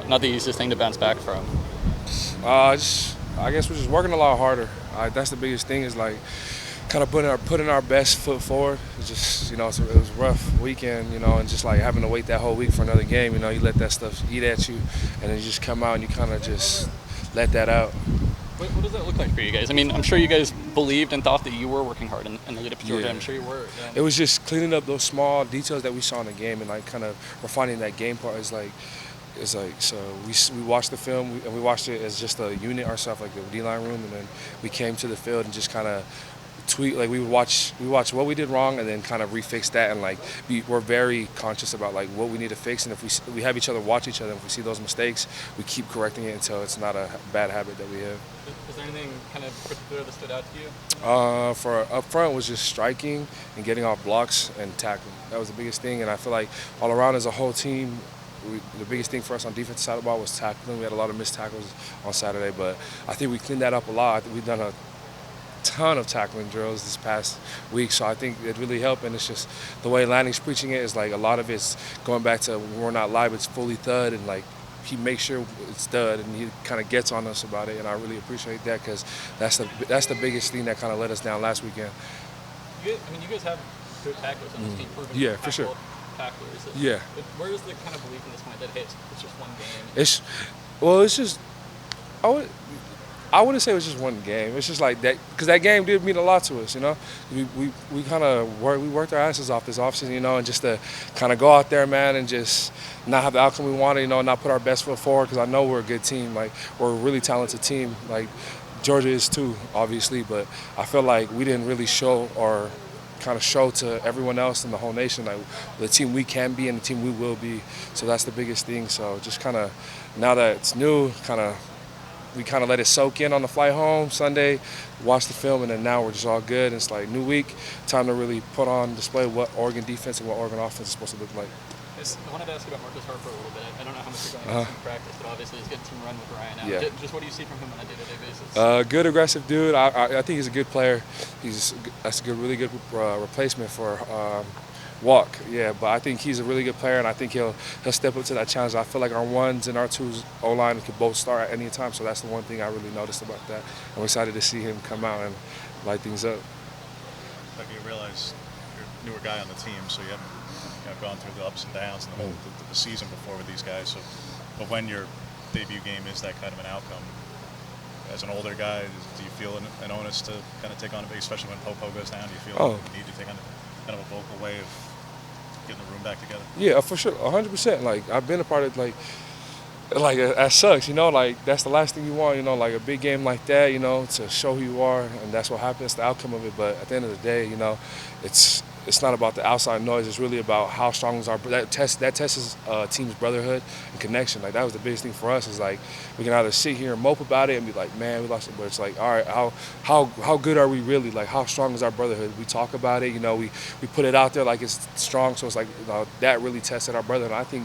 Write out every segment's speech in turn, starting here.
not the easiest thing to bounce back from? I guess we're just working a lot harder. That's the biggest thing is like kind of putting our best foot forward. It's just it was a rough weekend, and just like having to wait that whole week for another game. You let that stuff eat at you, and then you just come out and you kind of just let that out. What does that look like for you guys? I mean, I'm sure you guys believed and thought that you were working hard in the lead up to Georgia. Yeah. I'm sure you were. Yeah. It was just cleaning up those small details that we saw in the game and like kind of refining that game part. It's like so we watched the film and we watched it as just a unit ourselves, like the D-line room, and then we came to the field and just kind of tweak. Like we watch what we did wrong and then kind of refix that, and like we're very conscious about like what we need to fix, and if we have each other watch each other, and if we see those mistakes, we keep correcting it until it's not a bad habit that we have. Is there anything kind of particular that stood out to you? For up front was just striking and getting off blocks and tackling. That was the biggest thing, and I feel like all around as a whole team, the biggest thing for us on defensive side of the ball was tackling. We had a lot of missed tackles on Saturday, but I think we cleaned that up a lot. We've done a ton of tackling drills this past week, so I think it really helped. And it's just the way Lanning's preaching it is like a lot of it's going back to when we're not live, it's fully thud, and like he makes sure it's thud, and he kind of gets on us about it, and I really appreciate that because that's the biggest thing that kind of let us down last weekend. You guys have good tacklers on this team, proven Yeah, for sure. Tacklers. Yeah. Where is the kind of belief in this point that hey, it's just one game? It's just I wouldn't say it was just one game. It's just like that because that game did mean a lot to us. We kind of worked our asses off this offseason, and just to kind of go out there, man, and just not have the outcome we wanted, not put our best foot forward because I know we're a good team. Like we're a really talented team. Like Georgia is too, obviously, but I feel like we didn't really show or kind of show to everyone else in the whole nation like the team we can be and the team we will be. So that's the biggest thing. So just kind of now that it's new, we kind of let it soak in on the flight home Sunday, watch the film, and then now we're just all good. It's like new week, time to really put on display what Oregon defense and what Oregon offense is supposed to look like. I wanted to ask you about Marcus Harper a little bit. I don't know how much you're going to see in practice, but obviously he's getting some run with Ryan now. Yeah. Just what do you see from him on a day-to-day basis? Good aggressive dude. I think he's a good player. That's a really good replacement for Walk. Yeah, but I think he's a really good player, and I think he'll step up to that challenge. I feel like our ones and our twos O-line could both start at any time, so that's the one thing I really noticed about that. I'm excited to see him come out and light things up. Like you realize you're a newer guy on the team, so you haven't gone through the ups and downs and the season before with these guys. So, but when your debut game is that kind of an outcome, as an older guy, do you feel an onus to kind of take on a big, especially when Popo goes down? Do you feel like you need to take on kind of a vocal way of getting the room back together? Yeah, for sure, 100%. Like I've been a part of like that sucks, like that's the last thing you want, like a big game like that, to show who you are, and that's what happens, the outcome of it. But at the end of the day, it's not about the outside noise. It's really about how strong is that tests team's brotherhood and connection. Like that was the biggest thing for us. Is like we can either sit here and mope about it and be like, man, we lost it, but it's like, all right, how good are we really? Like how strong is our brotherhood? We talk about it, we put it out there like it's strong. So it's like that really tested our brotherhood. And I think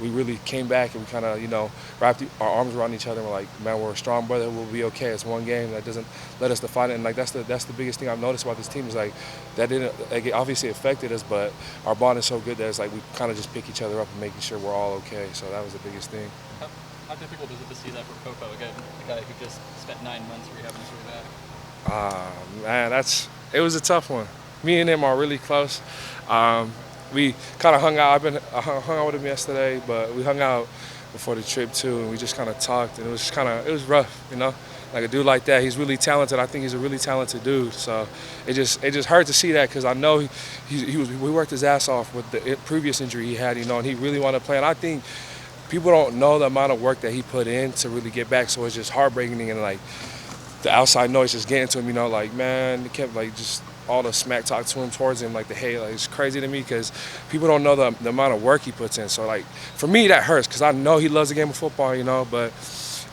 we really came back and we kind of wrapped our arms around each other and we're like, man, we're a strong brother. We'll be okay. It's one game. That doesn't let us define it. And like that's the biggest thing I've noticed about this team is like that didn't like it obviously affected us, but our bond is so good that it's like we kind of just pick each other up and making sure we're all okay. So that was the biggest thing. How difficult is it to see that for Popo, again, a guy who just spent 9 months rehabbing his way back? Man, it was a tough one. Me and him are really close. We kind of hung out. I hung out with him yesterday, but we hung out before the trip too, and we just kind of talked, and it was rough, Like a dude like that, he's really talented. I think he's a really talented dude. So it just hurt to see that because I know we worked his ass off with the previous injury he had, and he really wanted to play. And I think people don't know the amount of work that he put in to really get back. So it's just heartbreaking and like the outside noise just getting to him, like man, it kept like just all the smack talk to him towards him, like the hate, like it's crazy to me because people don't know the amount of work he puts in. So like for me that hurts because I know he loves the game of football, but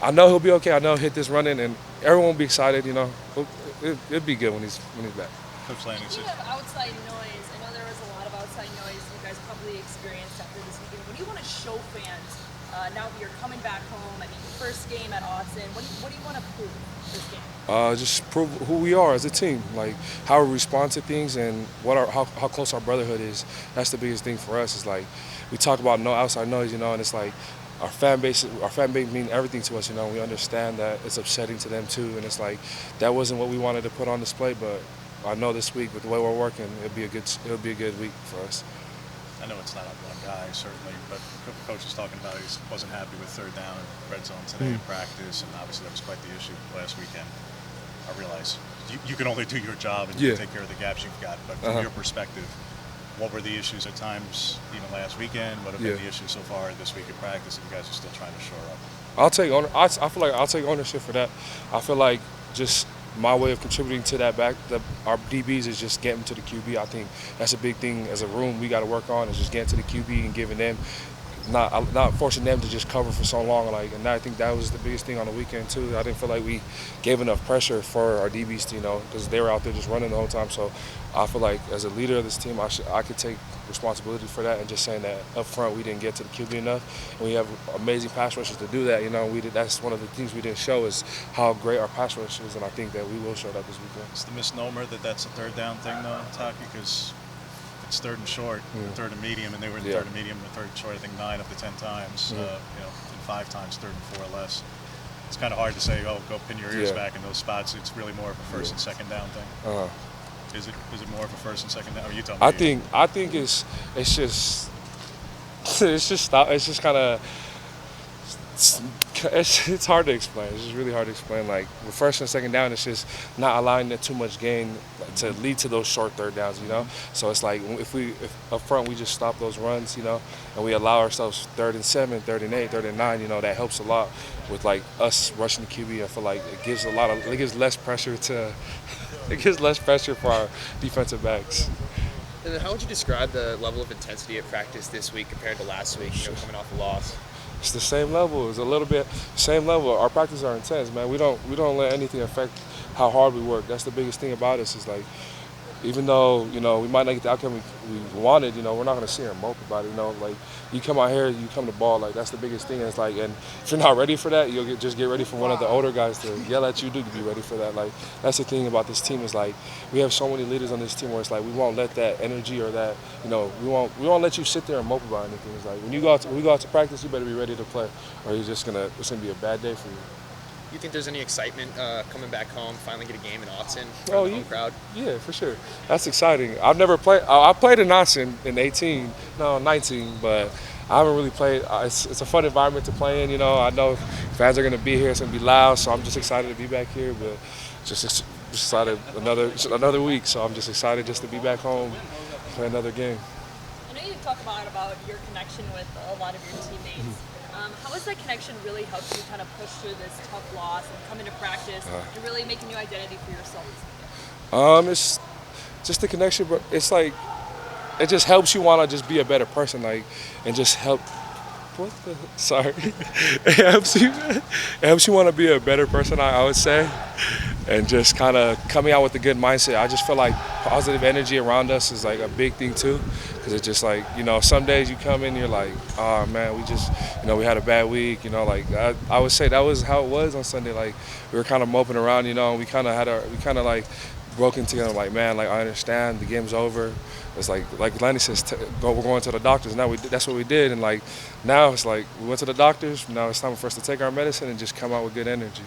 I know he'll be okay. I know he'll hit this running and everyone will be excited, It'll be good when he's back. Coach Lanning said, speaking of outside noise, I know there was a lot of outside noise you guys probably experienced after this weekend. What do you want to show fans now that you're coming back home? I mean, first game at Austin. What do you want to prove this game? Just prove who we are as a team, like how we respond to things and how close our brotherhood is. That's the biggest thing for us. Is like we talk about no outside noise, and it's like our fan base mean everything to us. You know, we understand that it's upsetting to them too, and it's like that wasn't what we wanted to put on display. But I know this week with the way we're working, it'll be a good week for us. I know it's not on one guy, certainly, but Coach was talking about he wasn't happy with third down and red zone today in practice, and obviously that was quite the issue last weekend. I realize you can only do your job and take care of the gaps you've got, but from your perspective, what were the issues at times, even last weekend? What have been the issues so far this week in practice that you guys are still trying to shore up? I feel like I'll take ownership for that. I feel like just my way of contributing to that our DBs is just getting to the QB. I think that's a big thing as a room we got to work on, is just getting to the QB and giving them, not forcing them to just cover for so long. And I think that was the biggest thing on the weekend too. I didn't feel like we gave enough pressure for our DBs to, because they were out there just running the whole time. So I feel like as a leader of this team, I could take responsibility for that, and just saying that up front we didn't get to the QB enough, and we have amazing pass rushers to do that. That's one of the things we didn't show, is how great our pass rush is, and I think that we will show that this weekend. It's the misnomer that a third down thing though, Taki, because it's third and short, third and medium, and they were in third and medium and third and short, I think 9 of the 10 times, and 5 times third and 4 or less. It's kind of hard to say, oh, go pin your ears back in those spots. It's really more of a first and second down thing. Is it more of a first and second down? Or you tell me. I think it's just kind of it's hard to explain. It's just really hard to explain. Like with first and second down, it's just not allowing it too much gain to lead to those short third downs. So it's like if up front we just stop those runs, and we allow ourselves 3rd and 7, 3rd and 8, 3rd and 9. That helps a lot with like us rushing the QB. I feel like it gives less pressure to. It gives less pressure for our defensive backs. And then how would you describe the level of intensity at practice this week compared to last week, coming off a loss? It's the same level. It's a little bit same level. Our practices are intense, man. We don't let anything affect how hard we work. That's the biggest thing about us, is like, even though, we might not get the outcome we wanted, we're not going to sit here and mope about it, Like, you come out here, you come to ball, like, that's the biggest thing. And it's like, and if you're not ready for that, you'll just get ready for one of the older guys to yell at you to be ready for that. Like, that's the thing about this team, is like, we have so many leaders on this team where it's like, we won't let that energy or that, we won't let you sit there and mope about anything. It's like, when we go out to practice, you better be ready to play, or it's going to be a bad day for you. You think there's any excitement coming back home, finally get a game in Austin, the home crowd? Yeah, for sure. That's exciting. I've never played. I played in Austin in 19, but I haven't really played. It's a fun environment to play in. I know fans are going to be here. It's going to be loud, so I'm just excited to be back here. But just excited another week, so I'm just excited just to be back home, play another game. I know you talk about your connection with a lot of your teammates. How has that connection really helped you kind of push through this tough loss and come into practice and really make a new identity for yourself? It's just the connection, but it's like it just helps you want to just be a better person, like, and just help. Sorry. It helps you want to be a better person, I would say, and just kind of coming out with a good mindset. I just feel like positive energy around us is like a big thing too, because it's just like, some days you come in, you're like, oh man, we just, we had a bad week, like I would say that was how it was on Sunday. Like, we were kind of moping around, and we kind of like broken together, like, man, like, I understand the game's over. It's like Lenny says, we're going to the doctors. Now that's what we did, and like now it's like we went to the doctors. Now it's time for us to take our medicine and just come out with good energy.